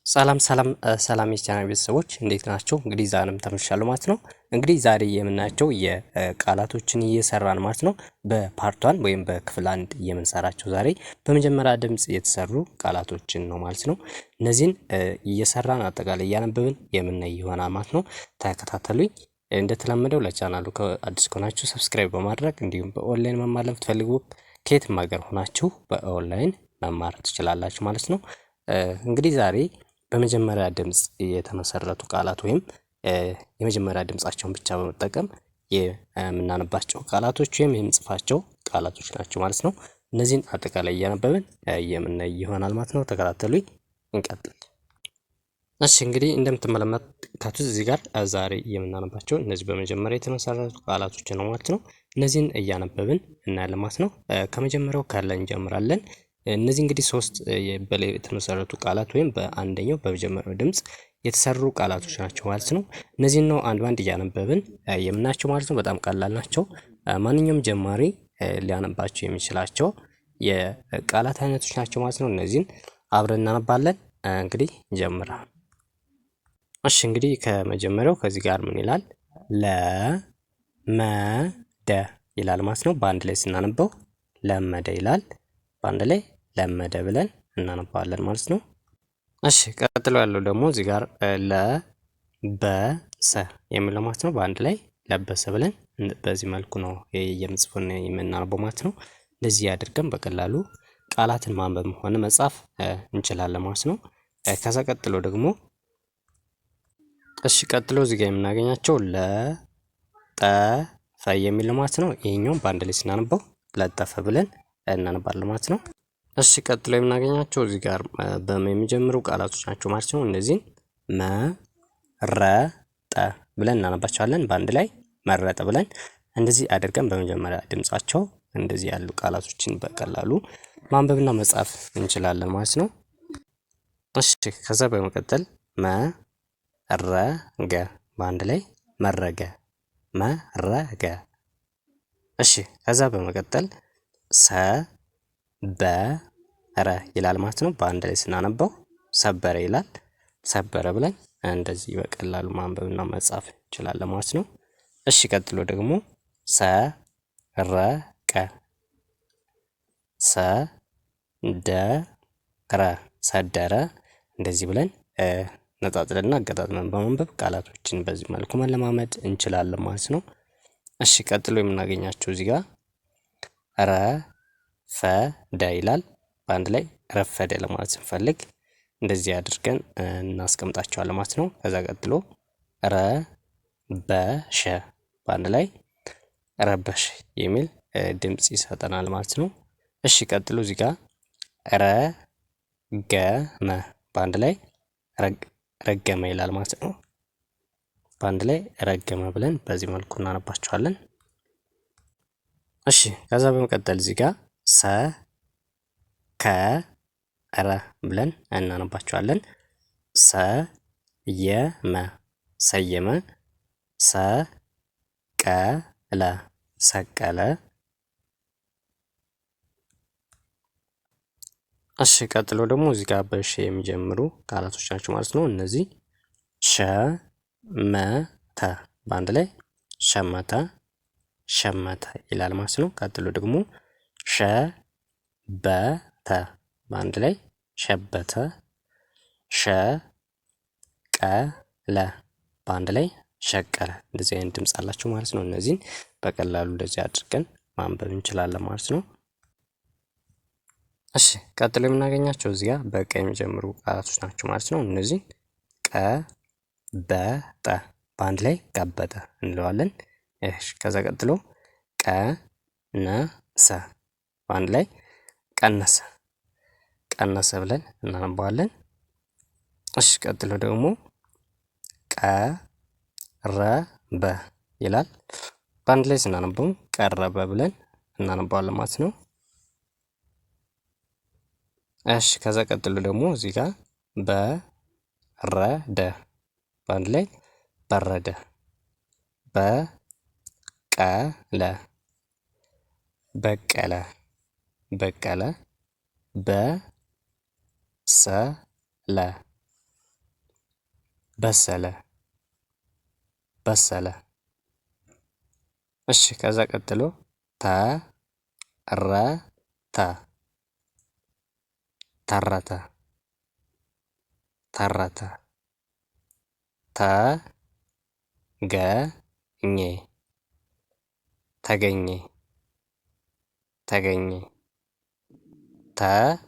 ሰላም የቻናል ቤተሰቦች እንዴት ናቸው? እንግዲህ ዛሬም ተመልሻለሁ ማለት ነው። እንግዲህ ዛሬ የምናያቸው የቃላቶችን እየሰራን ማለት ነው በፓርት 1 ወይም በክፍል 1 የምንሰራቸው ዛሬ በመጀመሪያ ድምጽ የተሰሩ ቃላቶችን ነው ማለት ነው። እነዚህን እየሰራን አጠቃላይ እያነበብን የምናይ ይሆናል ማለት ነው። ተከታተሉኝ። እንደተለመደው ለቻናሉ አዲስ ከሆናችሁ ሰብስክራይብ በማድረግ እንዲሁም በኦንላይን መማር ለምትፈልጉ ከየትም ሀገር ሆናችሁ በኦንላይን መማር ትችላላችሁ ማለት ነው። እንግዲህ ዛሬ በመጀመሪያ ድምጽ የተመሰረቱ ቃላት ወይም የመጀመሪያ ድምጻቸውን ብቻ በመጠቀም የምናነባቸው ቃላቶች ወይም የምንጽፋቸው ቃላቶች ናቸው ማለት ነው። እነዚህን አጠቃላይ እያነበብን የምናይ ይሆናል ማለት ነው። ተከታተሉኝ፣ እንቀጥል። እሺ እንግዲህ እንደምትመለከቱት እዚህ ጋር ዛሬ የምናነባቸው እነዚህ በመጀመሪያ የተመሰረቱ ቃላቶች ነው ማለት ነው። እነዚህን እያነበብን እናያለን ማለት ነው። ከመጀመሪያው ካለ እንጀምራለን። እነዚህ እንግዲህ ሶስት በላይ የተመሰረቱ ቃላት ወይም በአንደኛው በመጀመሪያው ድምጽ የተሰሩ ቃላቶች ናቸው ማለት ነው። እነዚህን ነው አንድ ባንድ እያነበብን የምናቸው ማለት ነው። በጣም ቀላል ናቸው። ማንኛውም ጀማሪ ሊያነባቸው የሚችላቸው የቃላት አይነቶች ናቸው ማለት ነው። እነዚህን አብረን እናነባለን። እንግዲህ እንጀምራ። እሺ እንግዲህ ከመጀመሪያው ከዚህ ጋር ምን ይላል? ለመደ ይላል ማለት ነው። በአንድ ላይ ስናነበው ለመደ ይላል። በአንድ ላይ ለመደ ብለን እናነባዋለን ማለት ነው። እሺ ቀጥሎ ያለው ደግሞ እዚህ ጋር ለበሰ የሚለው ማለት ነው። በአንድ ላይ ለበሰ ብለን በዚህ መልኩ ነው የምጽፉን የምናነበው ማለት ነው። እንደዚህ አድርገን በቀላሉ ቃላትን ማንበብ ሆነ መጻፍ እንችላለን ማለት ነው። ከዛ ቀጥሎ ደግሞ ቀጥሎ እዚህ ጋር የምናገኛቸው ለጠፈ የሚለው ማለት ነው። ይሄኛው በአንድ ላይ ስናነበው ለጠፈ ብለን እናነባለን ማለት ነው። ቀጥሎ የምናገኛቸው እዚህ ጋር የሚጀምሩ ቃላቶች ናቸው ማለት ነው። እነዚህን መረጠ ብለን እናነባቸዋለን። በአንድ ላይ መረጠ ብለን እንደዚህ አድርገን በመጀመሪያ ድምጻቸው እንደዚህ ያሉ ቃላቶችን በቀላሉ ማንበብና መጻፍ እንችላለን ማለት ነው። ከዛ በመቀጠል መረገ በአንድ ላይ መረገ መረገ። ከዛ በመቀጠል ሰበረ ይላል ማለት ነው። በአንድ ላይ ስናነበው ሰበረ ይላል። ሰበረ ብለን እንደዚህ በቀላሉ ማንበብና መጻፍ እንችላለን ማለት ነው። ቀጥሎ ደግሞ ሰረቀ ሰደረ ሰደረ እንደዚህ ብለን ነጣጥለንና አገጣጥመን በማንበብ ቃላቶችን በዚህ መልኩ መለማመድ እንችላለን ማለት ነው። ቀጥሎ የምናገኛቸው እዚህ ጋር ረፈደ ይላል። በአንድ ላይ ረፈደ ለማለት ስንፈልግ እንደዚህ አድርገን እናስቀምጣቸዋለን ማለት ነው። ከዛ ቀጥሎ ረበሸ በአንድ ላይ ረበሸ የሚል ድምጽ ይሰጠናል ማለት ነው። ቀጥሎ እዚህ ጋር ረገመ በአንድ ላይ ረገመ ይላል ማለት ነው። በአንድ ላይ ረገመ ብለን በዚህ መልኩ እናነባቸዋለን። ከዛ በመቀጠል እዚህ ጋር ሰከረ ብለን እናነባቸዋለን። ሰየመ ሰየመ ሰቀለ ሰቀለ። ቀጥሎ ደግሞ እዚህ ጋር በሸ የሚጀምሩ ቃላቶች ናቸው ማለት ነው። እነዚህ ሸመተ በአንድ ላይ ሸመተ ሸመተ ይላል ማለት ነው። ቀጥሎ ደግሞ ሸበተ በአንድ ላይ ሸበተ ሸቀለ በአንድ ላይ ሸቀለ። እንደዚህ አይነት ድምጽ አላቸው ማለት ነው። እነዚህን በቀላሉ እንደዚህ አድርገን ማንበብ እንችላለን ማለት ነው። ቀጥሎ የምናገኛቸው እዚህ ጋር በቀ የሚጀምሩ ቃላቶች ናቸው ማለት ነው። እነዚህ ቀበጠ በአንድ ላይ ቀበጠ እንለዋለን። ከዛ ቀጥሎ ቀነሰ በአንድ ላይ ቀነሰ ቀነሰ ብለን እናነባዋለን። ቀጥሎ ደግሞ ቀረበ ይላል። በአንድ ላይ ስናነበው ቀረበ ብለን እናነባዋለን ማለት ነው። ከዛ ቀጥሎ ደግሞ እዚህ ጋር በረደ በአንድ ላይ በረደ በቀለ በቀለ በቀለ በሰለ በሰለ በሰለ። እሺ ከዛ ቀጥሎ ተረተ ተረተ ተረተ። ተገኘ ተገኘ ተገኘ። ተበተ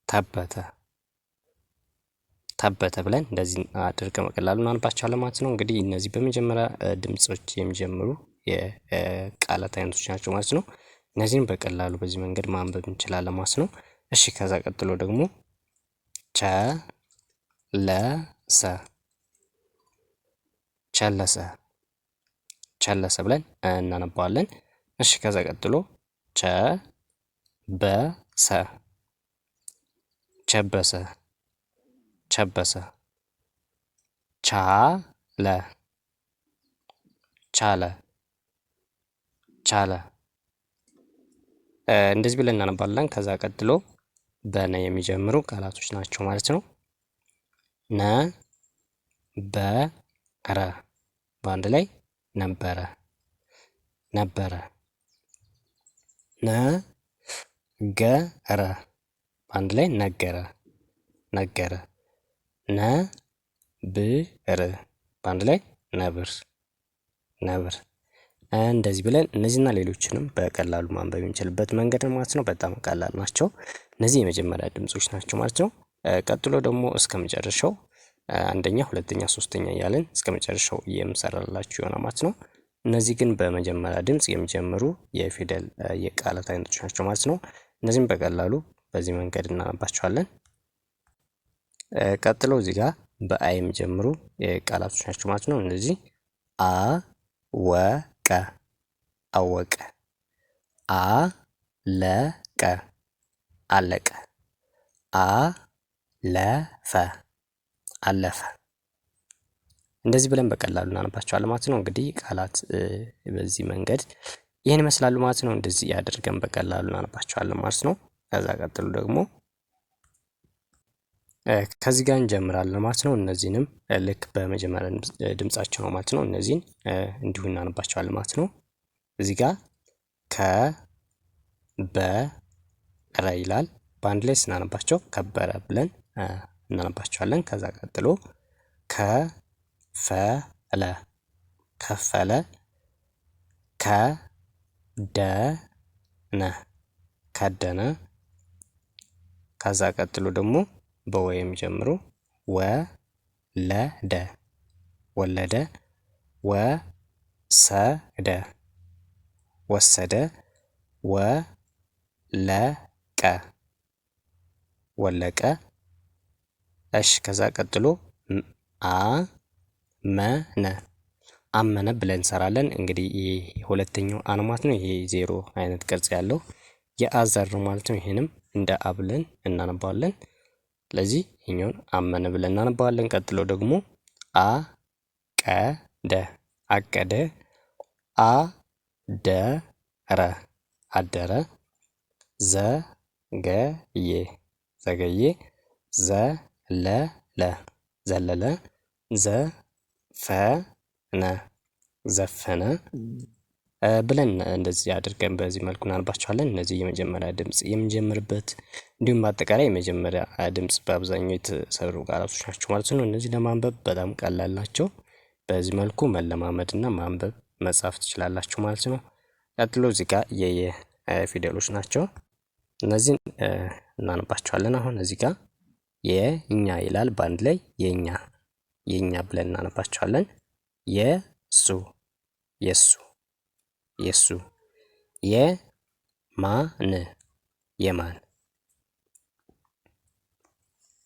ተበተ ተበተ ብለን እንደዚህ አድርገን በቀላሉ እናነባቸዋለን ማለት ነው። እንግዲህ እነዚህ በመጀመሪያ ድምጾች የሚጀምሩ የቃላት አይነቶች ናቸው ማለት ነው። እነዚህን በቀላሉ በዚህ መንገድ ማንበብ እንችላለን ማለት ነው። እሺ ከዛ ቀጥሎ ደግሞ ቸለሰ ቸለሰ ቸለሰ ብለን እናነባዋለን። እሺ ከዛ ቀጥሎ ቸበሰ ቸበሰ ቸበሰ። ቻለ ቻለ ቻለ። እንደዚህ ብለን እናነባለን። ከዛ ቀጥሎ በነ የሚጀምሩ ቃላቶች ናቸው ማለት ነው። ነበረ በአንድ ላይ ነበረ ነበረ። ነገረ በአንድ ላይ ነገረ ነገረ። ነብር በአንድ ላይ ነብር ነብር። እንደዚህ ብለን እነዚህና ሌሎችንም በቀላሉ ማንበብ የምንችልበት መንገድ ማለት ነው። በጣም ቀላል ናቸው። እነዚህ የመጀመሪያ ድምጾች ናቸው ማለት ነው። ቀጥሎ ደግሞ እስከ መጨረሻው አንደኛ፣ ሁለተኛ፣ ሶስተኛ እያለን እስከ መጨረሻው የምሰራላችሁ ይሆናል ማለት ነው። እነዚህ ግን በመጀመሪያ ድምጽ የሚጀምሩ የፊደል የቃላት አይነቶች ናቸው ማለት ነው። እነዚህም በቀላሉ በዚህ መንገድ እናነባቸዋለን። ቀጥሎ እዚህ ጋር በአ የሚጀምሩ የቃላቶች ናቸው ማለት ነው። እነዚህ አወቀ አወቀ፣ አለቀ አለቀ፣ አለፈ አለፈ። እንደዚህ ብለን በቀላሉ እናነባቸዋለን ማለት ነው። እንግዲህ ቃላት በዚህ መንገድ ይህን ይመስላሉ ማለት ነው። እንደዚህ ያደርገን በቀላሉ እናነባቸዋለን ማለት ነው። ከዛ ቀጥሎ ደግሞ ከዚህ ጋር እንጀምራለን ማለት ነው። እነዚህንም ልክ በመጀመሪያ ድምጻቸው ነው ማለት ነው። እነዚህን እንዲሁ እናነባቸዋለን ማለት ነው። እዚህ ጋር ከበረ ይላል። በአንድ ላይ ስናነባቸው ከበረ ብለን እናነባቸዋለን። ከዛ ቀጥሎ ከፈለ ከፈለ፣ ከደነ ከደነ። ከዛ ቀጥሎ ደግሞ በወ የሚጀምሩ ወለደ ወለደ፣ ወሰደ ወሰደ፣ ወለቀ ወለቀ። እሺ ከዛ ቀጥሎ አመነ አመነ ብለን እንሰራለን። እንግዲህ ይሄ ሁለተኛው አን ማለት ነው። ይሄ ዜሮ አይነት ቅርጽ ያለው የአዘር ነው ማለት ነው። ይሄንም እንደ አ ብለን እናነባዋለን። ስለዚህ ይሄኛውን አመነ ብለን እናነባዋለን። ቀጥሎ ደግሞ አቀደ አቀደ፣ አደረ አደረ፣ ዘገየ ዘገየ፣ ዘለለ ዘለለ፣ ዘፈነ ዘፈነ ብለን እንደዚህ አድርገን በዚህ መልኩ እናነባቸዋለን። እነዚህ የመጀመሪያ ድምጽ የምንጀምርበት እንዲሁም በአጠቃላይ የመጀመሪያ ድምጽ በአብዛኛው የተሰሩ ቃላቶች ናቸው ማለት ነው። እነዚህ ለማንበብ በጣም ቀላል ናቸው። በዚህ መልኩ መለማመድና ማንበብ መጻፍ ትችላላችሁ ማለት ነው። ቀጥሎ እዚህ ጋር የፊደሎች ናቸው። እነዚህን እናነባቸዋለን። አሁን እዚህ ጋር የኛ ይላል። በአንድ ላይ የኛ የኛ ብለን እናነባቸዋለን። የሱ የሱ የሱ፣ የማን የማን።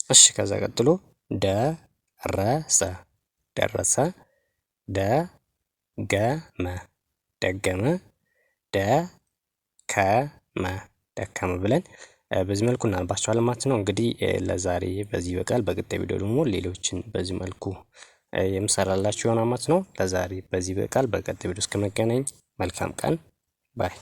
እሺ ከዛ ቀጥሎ ደረሰ ደረሰ፣ ደገመ ደገመ፣ ደከመ ደከመ ብለን በዚህ መልኩ እናነባቸዋለን ማለት ነው። እንግዲህ ለዛሬ በዚህ ይበቃል። በቀጣይ ቪዲዮ ደግሞ ሌሎችን በዚህ መልኩ የምሰራላችሁ ይሆናል ማለት ነው። ለዛሬ በዚህ ይበቃል። በቀጣይ ቪዲዮ እስከመገናኝ መልካም ቀን ባይ